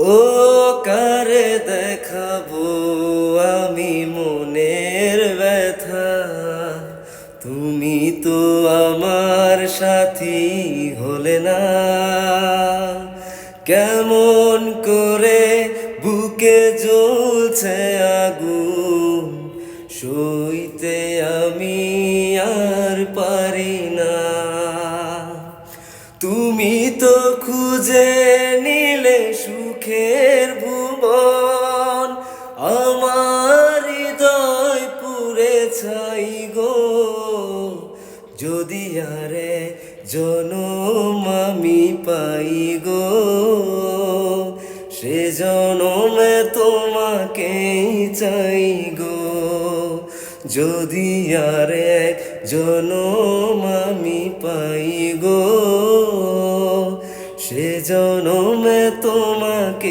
ও কারে দেখাবো আমি মনের ব্যথা, তুমি তো আমার সাথী হলে না। কেমন করে বুকে জ্বলছে আগুন, সইতে আমি আর পারি না। তুমি তো খুঁজে নিলে সুখের ভুবন, আমার হৃদয় পুড়ে ছাই গো। যদি আরে জনম আমি পাই গো, সে জনমে তোমাকেই চাই গো। যদি আরে জনম আমি পাই গো, সে জনমে তোমার